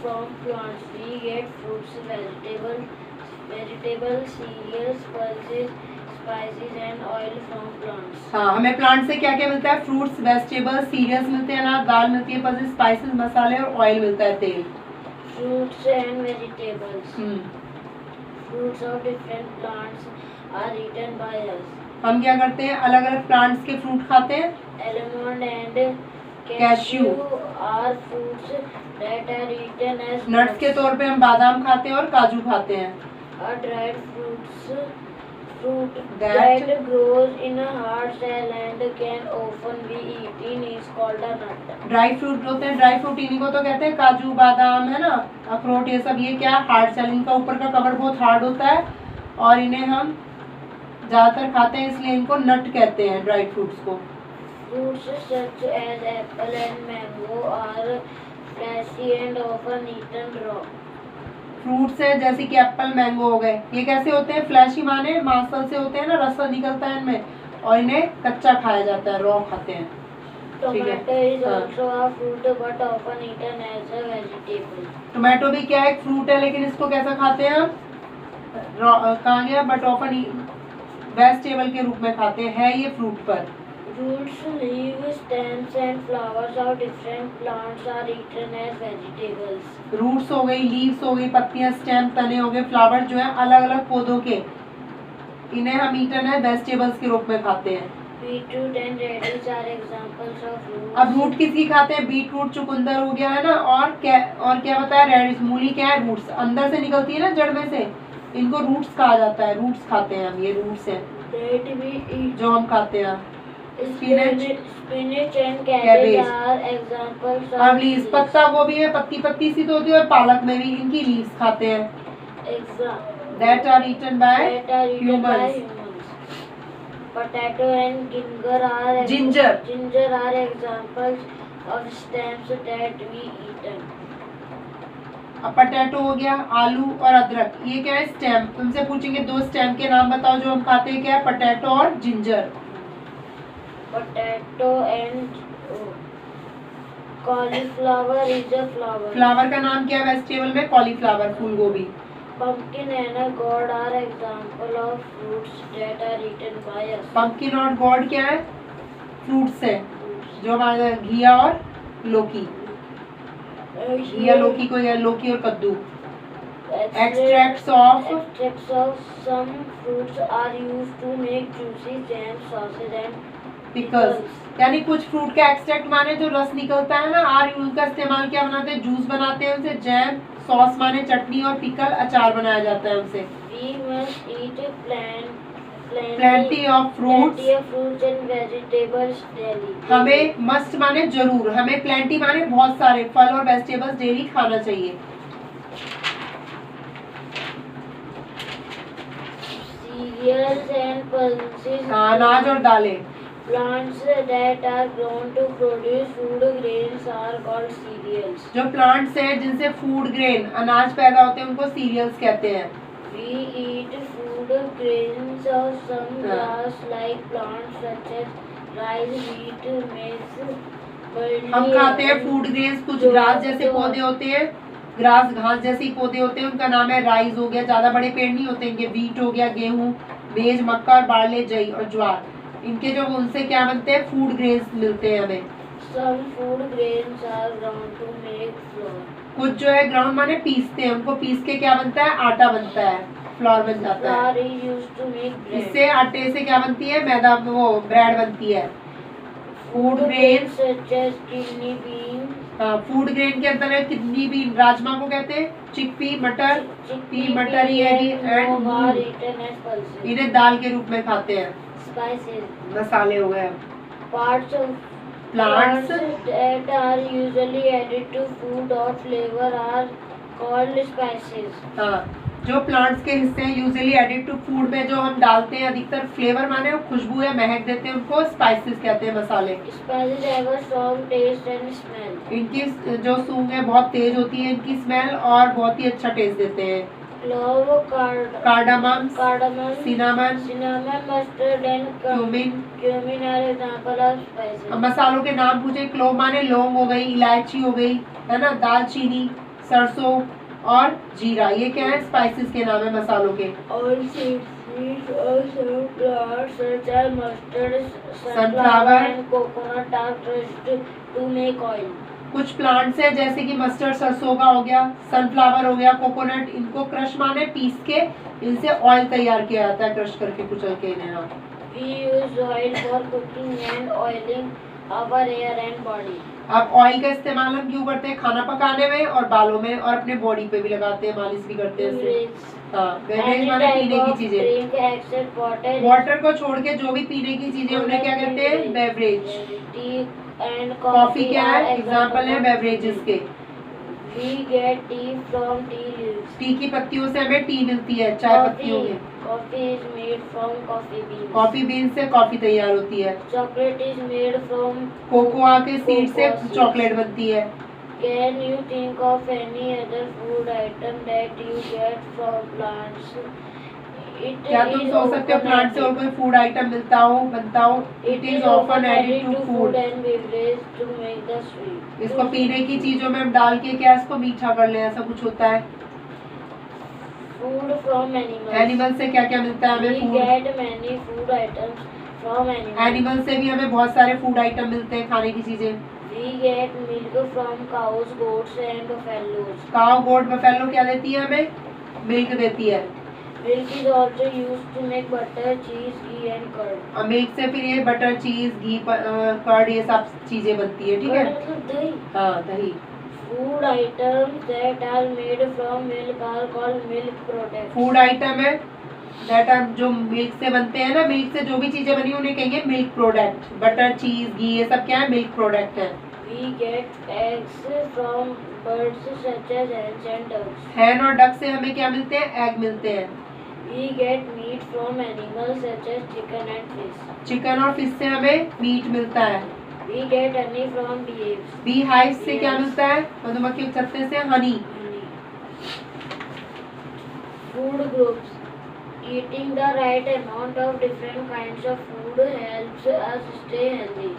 From plants we get fruits, vegetables, cereals, pulses, spices and oil from plants. हाँ, हमें plant से क्या क्या मिलता है? फ्रूट्स, वेजिटेबल्स, सीरियल्स मिलते हैं ना, दाल मिलती है, पल्सेस, स्पाइसेस, मसाले और ऑयल मिलता है, तेल। Fruits and vegetables. Fruits of different plants are eaten by us. हम क्या करते हैं? अलग अलग प्लांट्स के फ्रूट खाते हैं। Almond and cashew are fruits that are eaten as nuts के तौर पे हम बादाम खाते हैं और काजू खाते हैं। A dried fruit that grows in a hard shell and can often be eaten is called a nut. Dry fruit होते हैं, ड्राई फ्रूट इन्हीं को तो कहते हैं, काजू, बादाम, है ना, अखरोट, ये सब ये क्या हार्ड शेल, इनका ऊपर का कवर बहुत हार्ड होता है और इन्हें हम ज्यादातर खाते हैं, इसलिए इनको नट कहते हैं, ड्राई फ्रूट्स को। Fruits such as apple and mango are fleshy and often eaten raw. Fruits है जैसे कि एप्पल, मैंगो हो गए, ये कैसे होते हैं? फ्लैशी माने मांसल से होते हैं ना, रस निकलता है इनमें और इन्हें कच्चा खाया जाता है, रॉ खाते हैं। Tomato is also a fruit but often eaten as a vegetable. Tomato भी क्या है? एक फ्रूट है, लेकिन इसको कैसा खाते हैं हम? कहाँ गया? बट ऑफन वेजिटेबल के रूप में खाते हैं ये फ्रूट पर। Roots, leaves, stems and flowers of different plants are eaten as vegetables. Roots हो गई, लीव्स हो गई, पत्तियां, स्टेम, तने हो गए, फ्लावर जो है अलग अलग पौधों के, इन्हें हम ईटन है वेजिटेबल्स के रूप में खाते हैं। Beetroot and radish are examples of roots. अब रूट किसकी खाते हैं? बीट रूट, चुकंदर हो गया है ना, और क्या बताया? रेडिश, मूली क्या है? रूट्स, अंदर से निकलती है ना जड़ में से, इनको रूट्स कहा जाता है, रूट्स खाते हैं हम, ये रूट्स हैं That we eat. जो हम खाते हैं। Spinach and cabbage are examples of अब लीव्स, पत्ता गोभी में पत्ती पत्ती सी तो होती है, और पालक में भी इनकी लीव्स खाते हैं। That are eaten by humans. Potato and ginger are examples of stems that we eaten. अब पोटैटो हो गया, आलू और अदरक, ये क्या है? स्टेम। तुमसे पूछेंगे दो स्टेम के नाम बताओ जो हम खाते हैं, क्या है? पोटैटो और ginger. Potato and cauliflower is a flower. Flower का नाम क्या है वेजिटेबल में? कॉलीफ्लावर, फूल गोभी। Pumpkin and a gourd are example of fruits that are eaten by us. Pumpkin और गॉड क्या है? फ्रूट्स है जो हमारे घिया और लौकी, घिया लौकी को, या लौकी और कद्दू। Extracts of some fruits are used to make juicy jam, sauces and pickles, यानी कुछ फ्रूट का एक्सट्रैक्ट माने जो रस निकलता है ना, और उनका इस्तेमाल क्या बनाते हैं? जूस बनाते हैं उनसे, जैम, सॉस माने चटनी, और पिकल अचार बनाया जाता है उनसे। We must eat plenty of fruits and vegetables daily. हमें मस्ट माने जरूर, हमें प्लेंटी माने बहुत सारे फल और वेजिटेबल्स डेली खाना चाहिए। Cereals and pulses. अनाज और दालें। Plants that are grown to produce food grains are called cereals. जो प्लांट्स हैं जिनसे फूड ग्रेन, अनाज पैदा होते हैं, उनको सीरियल्स कहते हैं। We eat food grains of some grass like plants such as rice, wheat, maize, barley. हम खाते हैं फूड ग्रेन्स, कुछ ग्रास जैसे पौधे होते हैं, ग्रास घास जैसे ही पौधे होते हैं, उनका नाम है राइस हो गया, ज्यादा बड़े पेड़ नहीं होते इनके, वीट हो गया, गेहूं, मेज, मक्का और बार्ले, जई और ज्वार, इनके जो उनसे क्या बनते हैं? फूड ग्रेन्स मिलते हैं हमें। Some food grains are ground to make flour. कुछ जो है ग्राउंड माने पीसते हैं, उनको पीस के क्या बनता है? आटा बनता है, फ्लोर बन जाता है। Flour is used to make bread. इससे आटे से क्या बनती है? मैदा, वो ब्रेड बनती है। Food grains such as kidney bean. हाँ, फूड ग्रेन के अंदर है किडनी बीन, राजमा को कहते हैं, चिकपी, मटर, मटर ये भी, एंड मूंग, इन्हें दाल के रूप में खाते हैं। Spices. मसाले हो गए। Parts of plants that are usually added to food or flavor are called spices. हाँ, जो प्लांट्स के हिस्से हैं यूजुअली एडेड टू फूड में जो हम डालते हैं, अधिकतर फ्लेवर माने खुशबू या महक देते हैं, उनको स्पाइसेस कहते हैं, मसाले। Spices have a strong taste and smell. इनकी जो सूंघ है बहुत तेज होती है, इनकी स्मेल, और बहुत ही अच्छा टेस्ट देते हैं। Clove, cardamom, cardamom, cinnamon, mustard and cumin are example of spices. अब मसालों के नाम पूछे, क्लोव माने लौंग हो गई, इलायची हो गई, है ना, दालचीनी, सरसों और जीरा, ये क्या है? स्पाइसेस के नाम है मसालों के। All seeds or some plants such as mustard, Sunflower. sunflower and coconut are crushed to make oil. कुछ प्लांट्स है जैसे कि मस्टर्ड सरसों का हो गया, सनफ्लावर हो गया, कोकोनट, इनको क्रश माने पीस के इनसे ऑयल तैयार किया जाता है, क्रश करके कुचल के इन्हें। हाँ। We use oil for cooking and oiling our hair and body. अब ऑयल का इस्तेमाल हम क्यों करते हैं? खाना पकाने में और बालों में और अपने बॉडी पे भी लगाते हैं, मालिश भी करते हैं इससे। Beverage. हाँ, बेवरेज Any माने type पीने की of चीजें। drink except water. वाटर को छोड़ के जो भी पीने की चीजें उन्हें क्या कहते हैं? Beverage. Tea and coffee coffee क्या है? are एग्जाम्पल है बेवरेजेस के। We get tea from tea leaves. T की पत्तियों से हमें टी मिलती है, चाय पत्तियों में। Coffee is made from coffee beans. Coffee bean से कॉफी तैयार होती है। Chocolate is made from. Cocoa के सीड से Cocoa seeds. चॉकलेट बनती है। Can you think of any other food item that you get from plants? It क्या तुम is सोच सकते हो often प्लांट से और added- कोई फूड आइटम मिलता हो, बनता हो? It is often added to food. and beverage to make the sweet. इसको पीने की चीजों में हम डाल के क्या इसको मीठा कर ले, ऐसा कुछ होता है। Food from animals. एनिमल से क्या क्या मिलता है We हमें? Food. get many food items from animals. Animal से भी हमें बहुत सारे फूड आइटम मिलते हैं, खाने की चीजें। We get milk from cows, goats and buffaloes. काव, गोट, बफेलो क्या देती है हमें? मिल्क देती है। Milk is also used to make butter, cheese, ghee and curd. और मिल्क से फिर ये बटर, चीज, घी, कर्ड, ये सब चीजें बनती है, ठीक है? Curd मतलब दही. हाँ, दही। Food items that are made from milk are called milk products. Food item है दैट आर जो मिल्क से बनते हैं ना, मिल्क से जो भी चीजें बनी उन्हें कहेंगे मिल्क प्रोडक्ट। बटर, चीज, घी, ये सब क्या है? मिल्क प्रोडक्ट है। We get eggs from birds such as hens and ducks. हैन और डक से हमें क्या मिलते हैं? एग मिलते हैं। We get meat from animals such as chicken and fish. Chicken और फिश से हमें मीट मिलता है। We get honey from bees. Bee hive से क्या Yes. मिलता है? मधुमक्खी के छत्ते से Honey. Honey. Food groups. Eating the right amount of different kinds of food helps us stay healthy.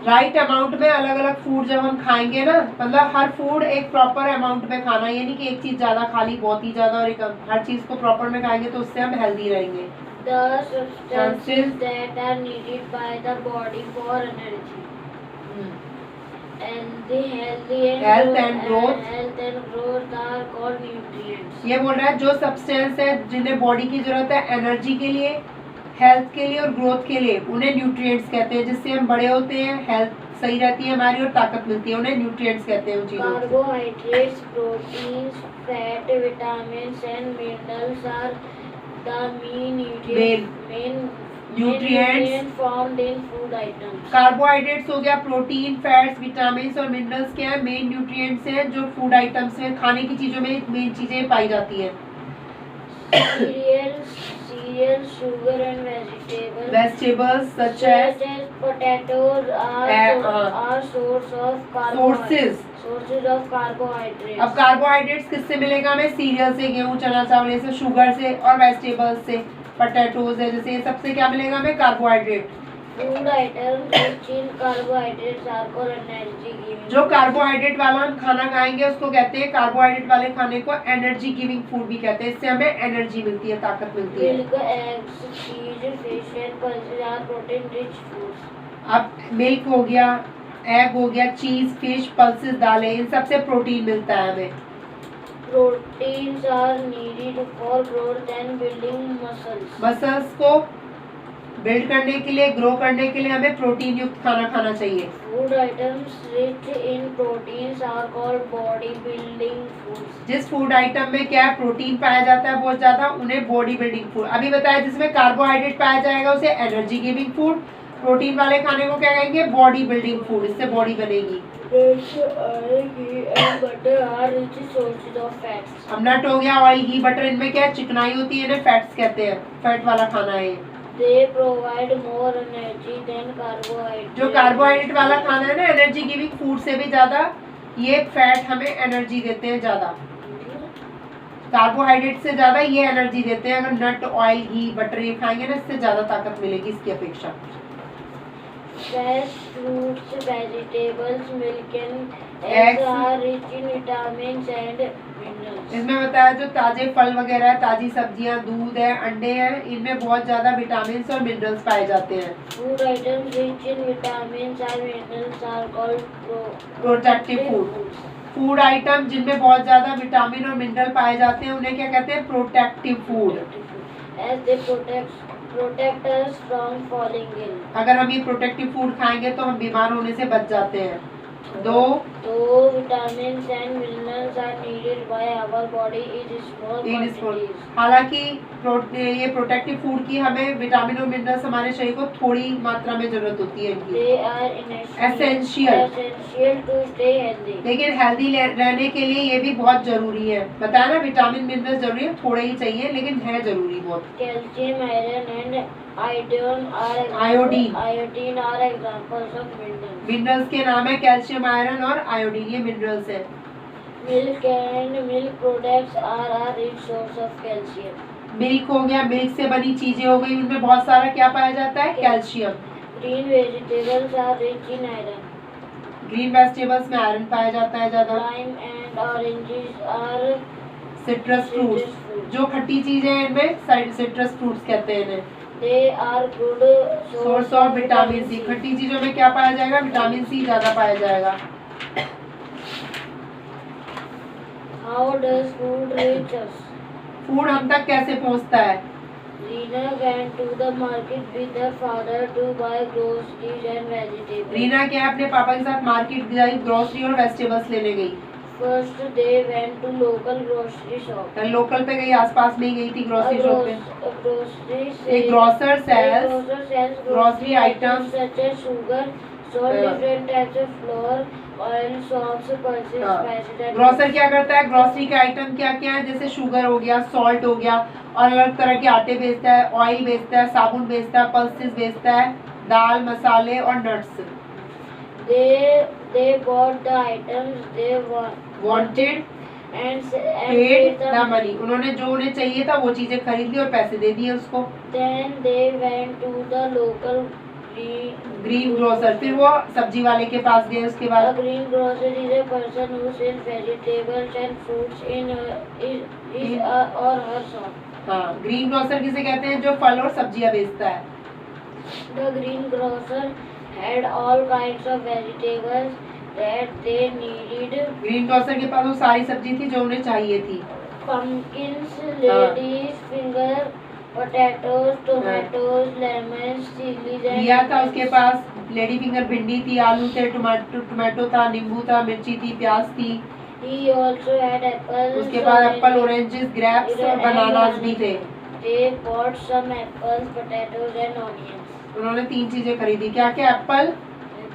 Right amount में अलग अलग फूड जब हम खाएंगे ना, मतलब हर फूड एक प्रॉपर अमाउंट में खाना, ये नहीं कि एक चीज ज्यादा खा ली, बहुत ही ज्यादा, और एक हर चीज को प्रॉपर में खाएंगे तो उससे हम हेल्दी रहेंगे। The substances that are needed by the body for energy. Health and growth are called nutrients. ये बोल रहा है जो सब्सटेंस है जिन्हें बॉडी की जरूरत है एनर्जी के लिए, हेल्थ के लिए और ग्रोथ के लिए, उन्हें न्यूट्रिएंट्स कहते हैं। जिससे हम बड़े होते हैं, हेल्थ सही रहती है हमारी और ताकत मिलती है, उन्हें न्यूट्रिएंट्स कहते हैं उन चीजों को। Carbohydrates, proteins, fat, vitamins and minerals are the main nutrients found in food items. Carbohydrates हो गया, प्रोटीन, फैट्स, विटामिन्स और मिनरल्स क्या है? मेन न्यूट्रिएंट्स हैं जो फूड आइटम्स में, खाने की चीजों में मेन चीजें पाई जाती हैं। Cereals, sugar and vegetables. Vegetables such as potatoes are source of sources. Sources of carbohydrates. अब कार्बोहाइड्रेट्स किससे मिलेगा हमें? सीरियल से, गेहूं, चना, चावल से, शुगर से, और वेजिटेबल्स से, पोटैटोज है जैसे, ये सबसे क्या मिलेगा हमें? Carbohydrate. Food items rich in carbohydrates are called energy giving. जो कार्बोहाइड्रेट वाला हम खाना खाएंगे उसको कहते हैं, कार्बोहाइड्रेट वाले खाने को एनर्जी गिविंग फूड भी कहते हैं। इससे हमें एनर्जी मिलती है, ताकत मिलती है। Milk, eggs, cheese, fish and pulses are protein rich foods. अब मिल्क हो गया, एग हो गया, चीज, फिश, पल्सेस, दालें, इन सबसे प्रोटीन मिलता है हमें। Proteins are needed for growth and building muscles. Muscles को बिल्ड करने के लिए, ग्रो करने के लिए हमें प्रोटीन युक्त खाना खाना चाहिए। Food items rich in proteins are called body building foods. जिस फूड आइटम में क्या है? प्रोटीन पाया जाता है बहुत ज्यादा, उन्हें बॉडी बिल्डिंग फूड। अभी बताया जिसमें कार्बोहाइड्रेट पाया जाएगा उसे एनर्जी गिविंग फूड, प्रोटीन वाले खाने को क्या कहेंगे? बॉडी बिल्डिंग फूड, इससे बॉडी बनेगी। Oil, ghee and butter are rich sources of fats. अब नट हो गया, ऑयल, घी, बटर, इनमें क्या है? चिकनाई होती है, इन्हें फैट्स कहते हैं। फैट वाला खाना है ये। They provide more energy than carbohydrates. जो कार्बोहाइड्रेट वाला खाना है ना, एनर्जी गिविंग फूड से भी ज्यादा ये फैट हमें एनर्जी देते हैं ज्यादा। कार्बोहाइड्रेट से ज्यादा ये एनर्जी देते हैं। अगर नट, ऑयल, घी, बटर ये खाएंगे ना, इससे ज्यादा ताकत मिलेगी इसकी अपेक्षा। Fresh fruits, vegetables, milk and Eggs are rich in vitamins and minerals. इसमें बताया जो ताजे फल वगैरह है, ताजी सब्जियां, दूध है, अंडे हैं, इनमें बहुत ज्यादा विटामिन और मिनरल्स पाए जाते हैं। Food items rich in vitamins and minerals are called protective food. Food item जिनमें बहुत ज्यादा विटामिन और मिनरल पाए जाते हैं उन्हें क्या कहते हैं? Protective food. As they protect us from falling ill. अगर हम ये प्रोटेक्टिव फूड खाएंगे तो हम बीमार होने से बच जाते हैं। दो vitamins and minerals are needed by our body in small quantities. हालांकि ये प्रोटेक्टिव फूड की हमें विटामिन और मिनरल्स हमारे शरीर को थोड़ी मात्रा में जरूरत होती है इनकी। They are Essential to stay healthy. लेकिन हेल्दी रहने के लिए ये भी बहुत जरूरी है। बताया ना, विटामिन मिनरल्स जरूरी है, थोड़े ही चाहिए लेकिन है जरूरी बहुत। Calcium, iron and iodine are examples of minerals. Minerals के नाम है कैल्शियम, आयरन और आयोडीन, ये मिनरल्स है। Milk and milk products are a rich source of calcium. Milk हो गया, मिल्क से बनी चीजें हो गई, उनमें बहुत सारा क्या पाया जाता है? Calcium. Green vegetables are rich in iron. Green vegetables में आयरन पाया जाता है ज्यादा। Lime and oranges are citrus fruits, जो खट्टी चीजें हैं इनमें सिट्रस फ्रूट्स कहते हैं इन्हें। They are good source of vitamin C. खट्टी चीजों में क्या पाया जाएगा? विटामिन सी ज्यादा पाया जाएगा। How does food reach us? Food हम तक कैसे पहुंचता है? Rina went to the market with her father to buy groceries and vegetables. Reena क्या अपने पापा के साथ मार्केट गई, ग्रोसरी और वेजिटेबल्स लेने गई। First they went to local grocery shop. Local पे गई, आसपास में ही गई थी ग्रोसरी शॉप पे। A grocer sells grocery items such as sugar, salt, different types of flour, oil, soaps, pulses, spices and grocer क्या करता है? ग्रोसरी के आइटम क्या क्या है? जैसे शुगर हो गया, सॉल्ट हो गया, और अलग तरह के आटे बेचता है, ऑयल बेचता है, साबुन बेचता है, पल्सेस बेचता है, दाल, मसाले और nuts. They bought the items they wanted and paid the money. उन्होंने जो उन्हें चाहिए था वो चीजें खरीद ली और पैसे दे दिए उसको। Then they went to the local green grocer, फिर वो सब्जी वाले के पास गए। उसके बाद a green grocer is a person who sells vegetables and fruits in his or her shop. हाँ, ग्रीन ग्रोसर किसे कहते हैं? जो फल और सब्जियां बेचता है। The green grocer had all kinds of vegetables that they needed. Green grocer के पास वो सारी सब्जी थी जो उन्हें चाहिए थी। Pumpkins, ladies finger, potatoes, tomatoes, lemons, chilies and लिया था उसके पास। लेडी फिंगर भिंडी थी, आलू थे, टोमेटो था, नींबू था, मिर्ची थी, प्याज थी। He also had apples. उसके बाद एप्पल, ऑरेंजेस, ग्रेप्स और बनानास भी थे। They bought some apples, potatoes and onions. उन्होंने 3 चीजें खरीदी। क्या क्या? एप्पल,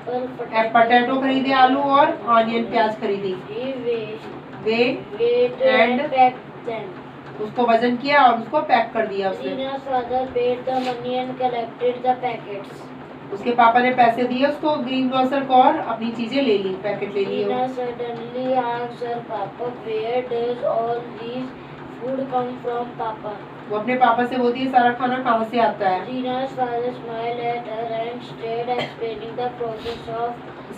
Apple, पोटैटो खरीदे, आलू और ऑनियन, प्याज खरीदी। He weighed and and packed them. उसको वजन किया और उसको पैक कर दिया उसने। Rina's father paid the money and collected the packets. उसके पापा ने पैसे दिए उसको, ग्रीन ग्रोसर को, और अपनी चीजें ले ली, पैकेट ले लिए। Rina suddenly asked her papa, "Where does all these food come from, Papa?" वो अपने पापा से बोलती है सारा खाना कहाँ से आता है? Rina's father smiled at her and started explaining the process of food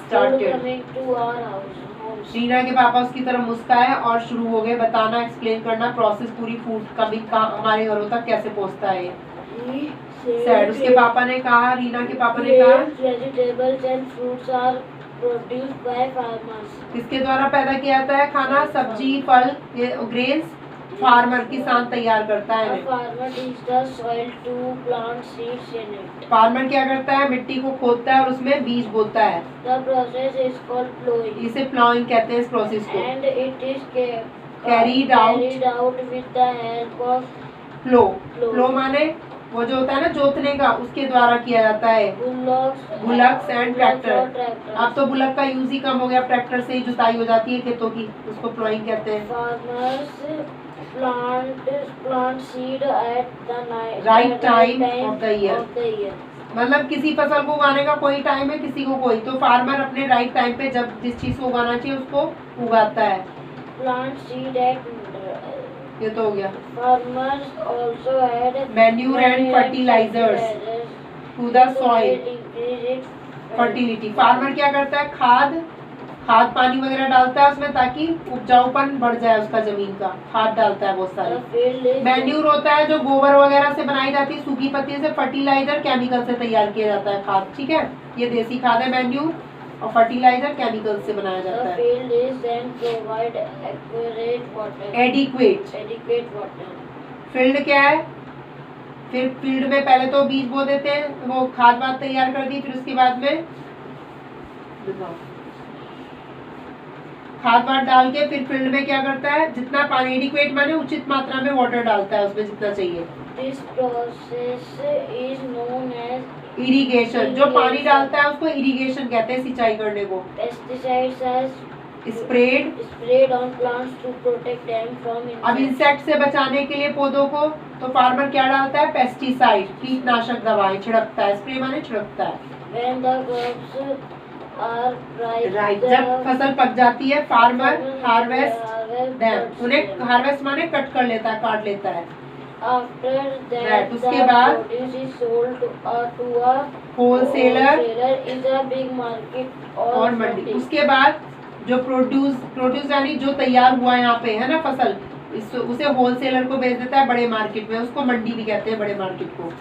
Started. coming to our house. Reena के पापा उसकी तरफ मुस्काए और शुरू हो गए बताना, एक्सप्लेन करना प्रोसेस पूरी फूड कमिंग का हमारे घरों तक कैसे पहुंचता है। He सैड उसके पापा ने कहा, रीना के पापा ने कहा, vegetables and fruits are produced by farmers. किसके द्वारा पैदा किया जाता है खाना? सब्जी, फल, ग्रेन्स, फार्मर, किसान तैयार करता है A इन्हें। farmer digs the soil to plant seeds in it. Farmer क्या करता है? मिट्टी को खोदता है और उसमें बीज बोता है। The process is called plowing. इसे प्लॉइंग कहते हैं इस प्रोसेस को। And it is Carried out with the help of flow. Flow माने वो जो होता है ना जोतने का, उसके द्वारा किया जाता है। Bullocks and tractor. अब तो बुलक का यूज ही कम हो गया, ट्रैक्टर से ही जुताई हो जाती है खेतों की, उसको प्लॉइंग कहते हैं। Farmers plant seed at the Right time of the year. year. मतलब किसी फसल को उगाने का कोई टाइम है, किसी को कोई, तो फार्मर अपने राइट टाइम पे जब जिस चीज को उगाना चाहिए उसको उगाता है। Plant seed at ये तो हो गया। farmers also add manure and fertilizers to the soil, increase its fertility. Farmer क्या करता है? खाद, खाद पानी वगैरह डालता है उसमें ताकि उपजाऊपन बढ़ जाए उसका, जमीन का खाद डालता है बहुत The सारी। field is मैन्यूर होता है जो गोबर वगैरह से बनाई जाती है, सूखी पत्ती से। फर्टिलाइजर केमिकल से तैयार किया जाता है खाद, ठीक है। ये देसी खाद है मैन्यूर, और फर्टिलाइजर केमिकल से बनाया जाता the है। field is then provide accurate water. Adequate, Adequate water. Field क्या है? फिर फील्ड में पहले तो बीज बो देते हैं, वो खाद वाद तैयार कर दी, फिर उसके बाद में खाद वाद डाल के फिर फील्ड में क्या करता है, जितना पानी, एडिक्वेट माने उचित मात्रा में वाटर डालता है उसमें जितना चाहिए। This process is known as irrigation, जो पानी डालता है उसको इरिगेशन कहते हैं, सिंचाई करने को। pesticides as spread, sprayed on plants to protect them from अब insects. इंसेक्ट से बचाने के लिए पौधों को तो फार्मर क्या डालता है, पेस्टिसाइड, कीटनाशक दवाएं छिड़कता है। स्प्रे माने छिड़कता है। When the crops are ripe, right, the जब फसल पक जाती है फार्मर हार्वेस्ट harvest देम, उन्हें हार्वेस्ट माने कट कर लेता है, काट लेता है। after that Right, the उसके बाद produce is sold to a wholesaler wholesaler is a big market और मंडी। उसके बाद जो प्रोड्यूस यानी जो तैयार हुआ यहाँ पे है ना फसल, उसे होलसेलर को बेच देता है बड़े मार्केट में, उसको मंडी भी कहते हैं, बड़े मार्केट को।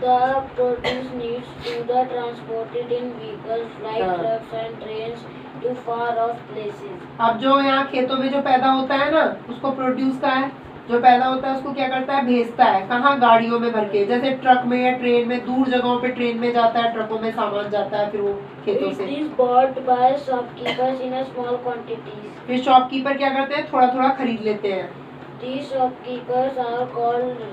The produce needs to be transported in vehicles like हाँ। trucks and trains to far off places. अब जो यहाँ खेतों में जो पैदा होता है ना, उसको प्रोड्यूस का है, जो पैदा होता है उसको क्या करता है, भेजता है कहाँ, गाड़ियों में भर के, जैसे ट्रक में या ट्रेन में, दूर जगहों पे ट्रेन में जाता है, ट्रकों में सामान जाता है, फिर वो खेतों It से। is bought by shopkeepers in a small quantities. फिर शॉपकीपर क्या करते हैं, थोड़ा थोड़ा खरीद लेते हैं। These shopkeepers are called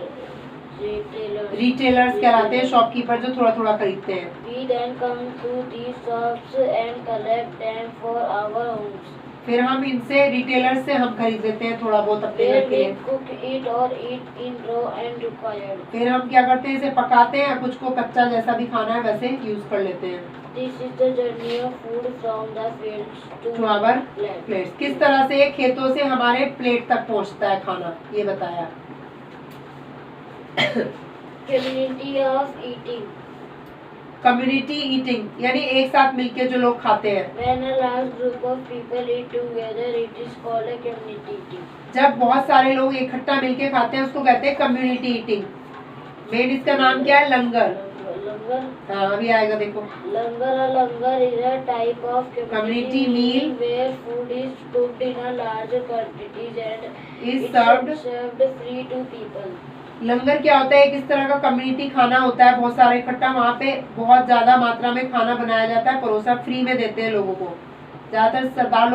retailers. Retailers कहलाते हैं शॉपकीपर जो थोड़ा थोड़ा खरीदते हैं। We then come to these shops and collect them for our homes. फिर हम इनसे, रिटेलर से हम खरीद लेते हैं थोड़ा बहुत अपने घर Where के we लिए। cook it or eat in raw and required. फिर हम क्या करते हैं, इसे पकाते हैं, कुछ को कच्चा जैसा भी खाना है वैसे यूज कर लेते हैं। This is the journey of food from the fields to to our plate. Plates, किस तरह से खेतों से हमारे प्लेट तक पहुंचता है खाना, ये बताया। Community of eating. Community eating यानी एक साथ मिलके जो लोग खाते हैं। When a large group of people eat together, it is called a community eating. जब बहुत सारे लोग इकट्ठा मिलके खाते हैं उसको कहते हैं कम्युनिटी ईटिंग। मेन इसका नाम क्या है, लंगर। Langar. हाँ अभी आएगा देखो। Langar is a type of Community meal where food is cooked in a large quantities and is it's served. served free to people. लंगर क्या होता है, एक इस तरह का कम्युनिटी खाना होता है, बहुत सारे इकट्ठा, वहाँ पे बहुत ज्यादा मात्रा में खाना बनाया जाता है, परोसा फ्री में देते हैं लोगों को। ज्यादातर सरदार लोग